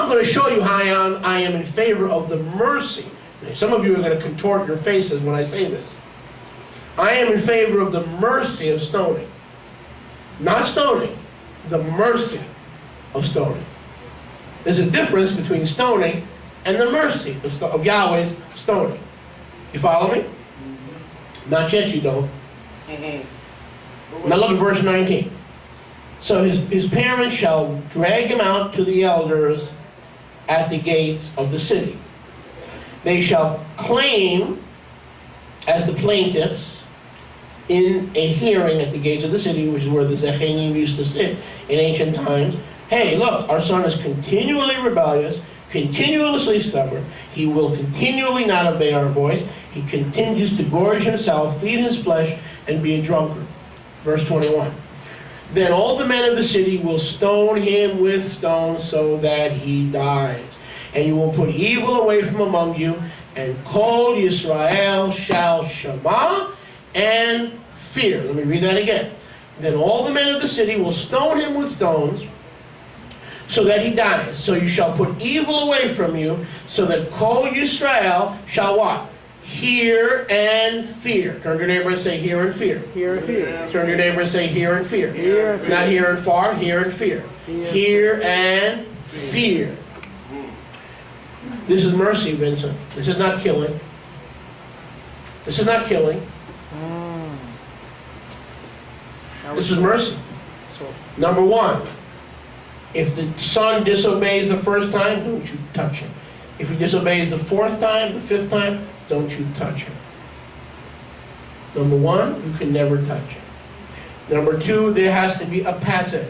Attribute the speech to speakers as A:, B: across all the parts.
A: going to show you how I am in favor of the mercy. Now, some of you are going to contort your faces when I say this. I am in favor of the mercy of stoning. Not stoning, the mercy of stoning. There's a difference between stoning and the mercy of Yahweh's stoning. You follow me? Not yet, you don't. Now look at verse 19. So his parents shall drag him out to the elders at the gates of the city. They shall claim as the plaintiffs in a hearing at the gates of the city, which is where the Zechanim used to sit in ancient times. Hey, look, our son is continually rebellious, continuously stubborn. He will continually not obey our voice. He continues to gorge himself, feed his flesh, and be a drunkard. Verse 21. Then all the men of the city will stone him with stones so that he dies. And you will put evil away from among you, and Kol Yisrael shall shema and fear. Let me read that again. Then all the men of the city will stone him with stones so that he dies. So you shall put evil away from you, so that Kol Yisrael shall what? Hear and fear. Turn to your neighbor and say, hear and fear.
B: Hear and fear.
A: Turn to your neighbor and say, hear and fear.
B: Hear and fear.
A: Not hear and far, hear and fear. Hear and fear. This is mercy, Vincent. This is not killing. This is not killing. This is mercy. Number one, if the son disobeys the first time, don't you touch him. If he disobeys the fourth time, the fifth time, don't you touch him. Number one, you can never touch him. Number two, there has to be a pattern.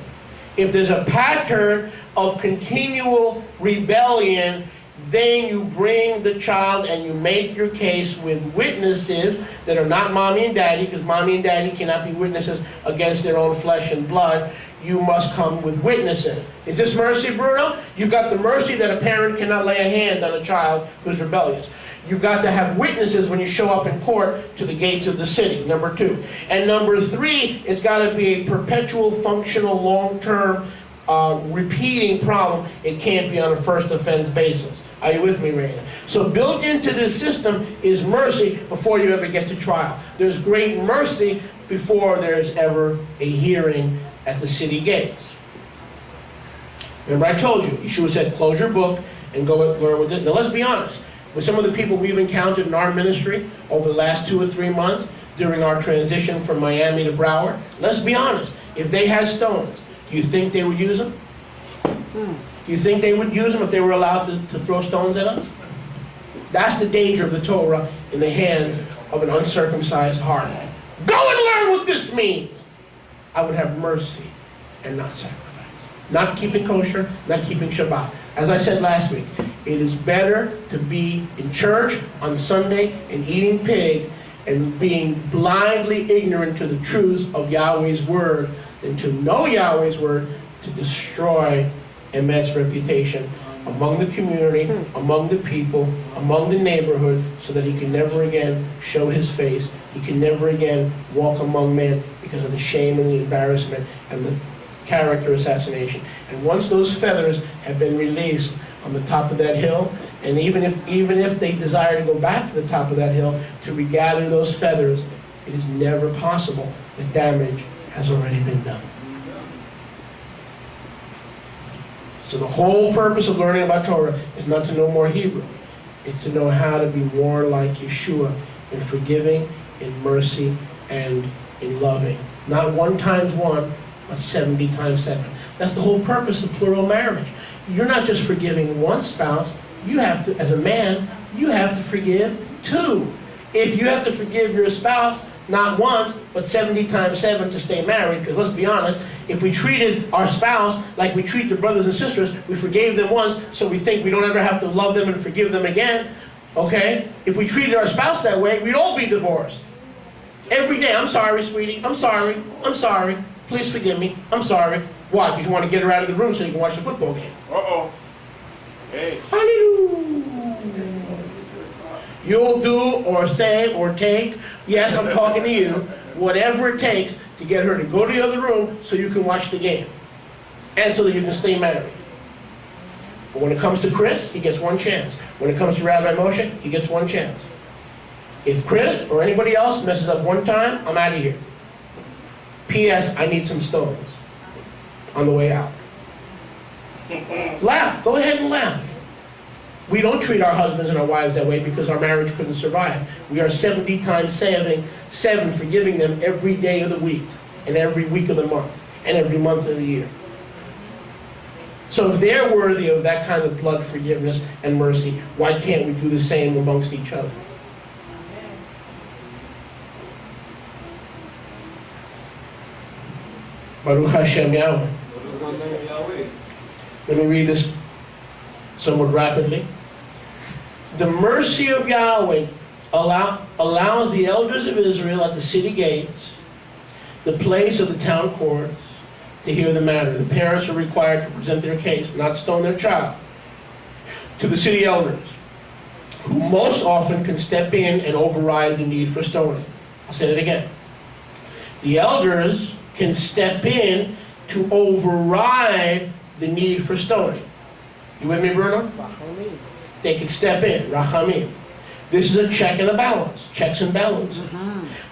A: If there's a pattern of continual rebellion, then you bring the child and you make your case with witnesses that are not mommy and daddy, because mommy and daddy cannot be witnesses against their own flesh and blood. You must come with witnesses. Is this mercy, Bruno? You've got the mercy that a parent cannot lay a hand on a child who's rebellious. You've got to have witnesses when you show up in court to the gates of the city, number two. And number three, it's got to be a perpetual, functional, long-term, repeating problem. It can't be on a first offense basis. Are you with me, Raina? So built into this system is mercy before you ever get to trial. There's great mercy before there's ever a hearing at the city gates. Remember I told you, Yeshua said, close your book and go and learn with it. Now let's be honest. With some of the people we've encountered in our ministry over the last 2 or 3 months during our transition from Miami to Broward, let's be honest. If they had stones, do you think they would use them? Do you think they would use them if they were allowed to throw stones at us? That's the danger of the Torah in the hands of an uncircumcised heart. Go and learn what this means. I would have mercy and not sacrifice. Not keeping kosher, not keeping Shabbat. As I said last week, it is better to be in church on Sunday and eating pig and being blindly ignorant to the truths of Yahweh's word than to know Yahweh's word to destroy Emet's reputation among the community, among the people, among the neighborhood, so that he can never again show his face. He can never again walk among men because of the shame and the embarrassment and the character assassination. And once those feathers have been released on the top of that hill, and even if they desire to go back to the top of that hill to regather those feathers, it is never possible. The damage has already been done. So the whole purpose of learning about Torah is not to know more Hebrew. It's to know how to be more like Yeshua in forgiving, in mercy, and in loving. Not 1 times 1, but 70 times 7. That's the whole purpose of plural marriage. You're not just forgiving one spouse. You have to, as a man, you have to forgive 2. If you have to forgive your spouse, not once, but 70 times 7 to stay married, because let's be honest, if we treated our spouse like we treat the brothers and sisters, we forgave them once, so we think we don't ever have to love them and forgive them again, okay? If we treated our spouse that way, we'd all be divorced. Every day, I'm sorry, sweetie, I'm sorry, please forgive me, I'm sorry. Why? Because you want to get her out of the room so you can watch the football game.
C: Uh-oh. Hey.
A: Hallelujah. You'll do or say or take, yes, I'm talking to you, whatever it takes to get her to go to the other room so you can watch the game. And so that you can stay married. But when it comes to Chris, he gets one chance. When it comes to Rabbi Moshe, he gets one chance. If Chris or anybody else messes up one time, I'm out of here. P.S. I need some stones on the way out. Laugh. Go ahead and laugh. We don't treat our husbands and our wives that way because our marriage couldn't survive. We are 70 times 7, forgiving them every day of the week, and every week of the month, and every month of the year. So if they're worthy of that kind of blood forgiveness and mercy, why can't we do the same amongst each other? Baruch Hashem Yahweh. Let me read this somewhat rapidly. The mercy of Yahweh allows the elders of Israel at the city gates, the place of the town courts, to hear the matter. The parents are required to present their case, not stone their child, to the city elders, who most often can step in and override the need for stoning. I'll say that again. The elders can step in to override the need for stoning. You with me, Bruno? They can step in, rachamim. This is a check and a balance, checks and balances.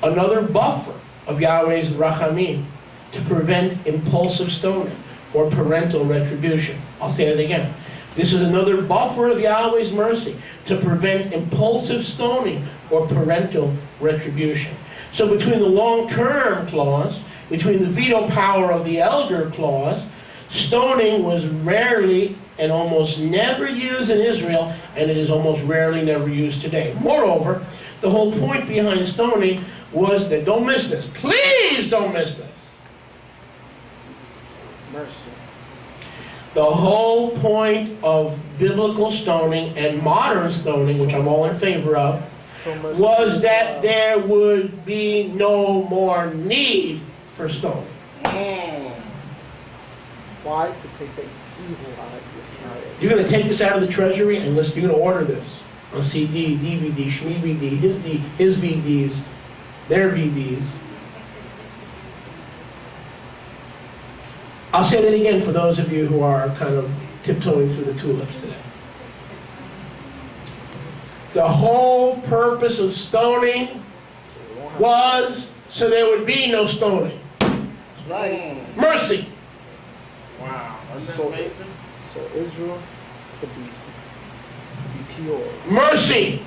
A: Another buffer of Yahweh's rachamim to prevent impulsive stoning or parental retribution. I'll say it again. This is another buffer of Yahweh's mercy to prevent impulsive stoning or parental retribution. So between the long-term clause, between the veto power of the elder clause, stoning was rarely and almost never used in Israel, and it is almost rarely never used today. Moreover, the whole point behind stoning was that, don't miss this, please don't miss this.
B: Mercy.
A: The whole point of biblical stoning and modern stoning, which I'm all in favor of, was that there would be no more need for stoning.
B: Why? To take the evil out of this.
A: You're going to take this out of the treasury and you're going to order this on CD, DVD, ShmeVD, his VDs, their VDs. I'll say that again for those of you who are kind of tiptoeing through the tulips today. The whole purpose of stoning was so there would be no stoning.
B: That's right.
A: Mercy.
C: Wow. Isn't that
B: So-
C: amazing?
B: So Israel could be pure.
A: Mercy.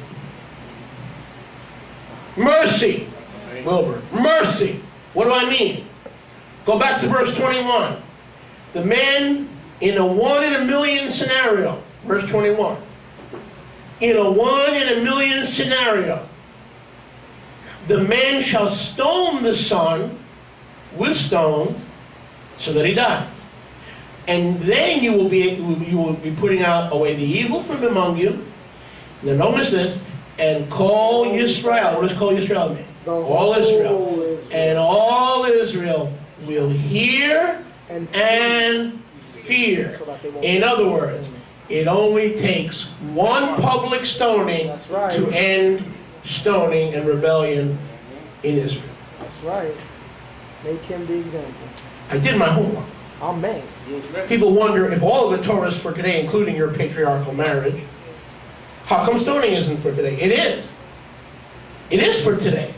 A: Mercy.
C: That's amazing.
A: Wilbur. Mercy. What do I mean? Go back to verse 21. The man in a 1 in a million scenario. Verse 21. In a 1 in a million scenario, the man shall stone the son with stones so that he dies. And then you will be putting out away the evil from among you. Now don't miss this. And call Yisrael. What does call Yisrael mean? All Israel. And all Israel will hear and fear. In other words, it only takes one public stoning
B: That's right.
A: to end stoning and rebellion in Israel.
B: That's right. Make him the example.
A: I did my homework.
B: Amen.
C: You was ready.
A: People wonder if all of the Torahs for today, including your patriarchal marriage, how come stoning isn't for today? It is. It is for today.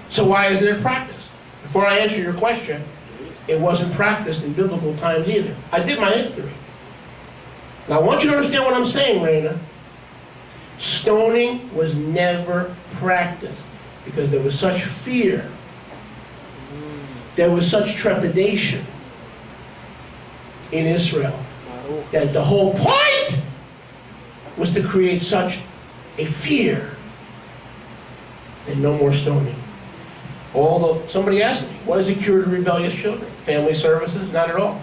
A: So why isn't it practiced? Before I answer your question, it wasn't practiced in biblical times either. I did my history. Now I want you to understand what I'm saying, Raina. Stoning was never practiced because there was such fear. There was such trepidation in Israel that the whole point was to create such a fear that no more stoning. Although somebody asked me, what is the cure to rebellious children? Family services? Not at all.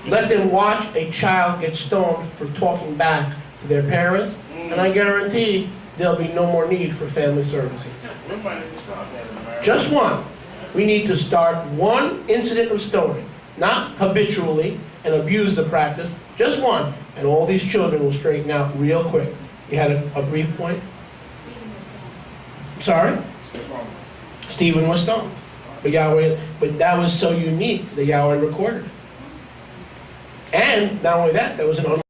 A: Let them watch a child get stoned for talking back to their parents, and I guarantee there'll be no more need for family services.
C: We might need to stop that in America.
A: Just one. We need to start one incident of stoning, not habitually and abuse the practice, just one, and all these children will straighten out real quick. You had a brief point? Sorry? Stephen was stoned. But that was so unique that Yahweh recorded it. And not only that, there was an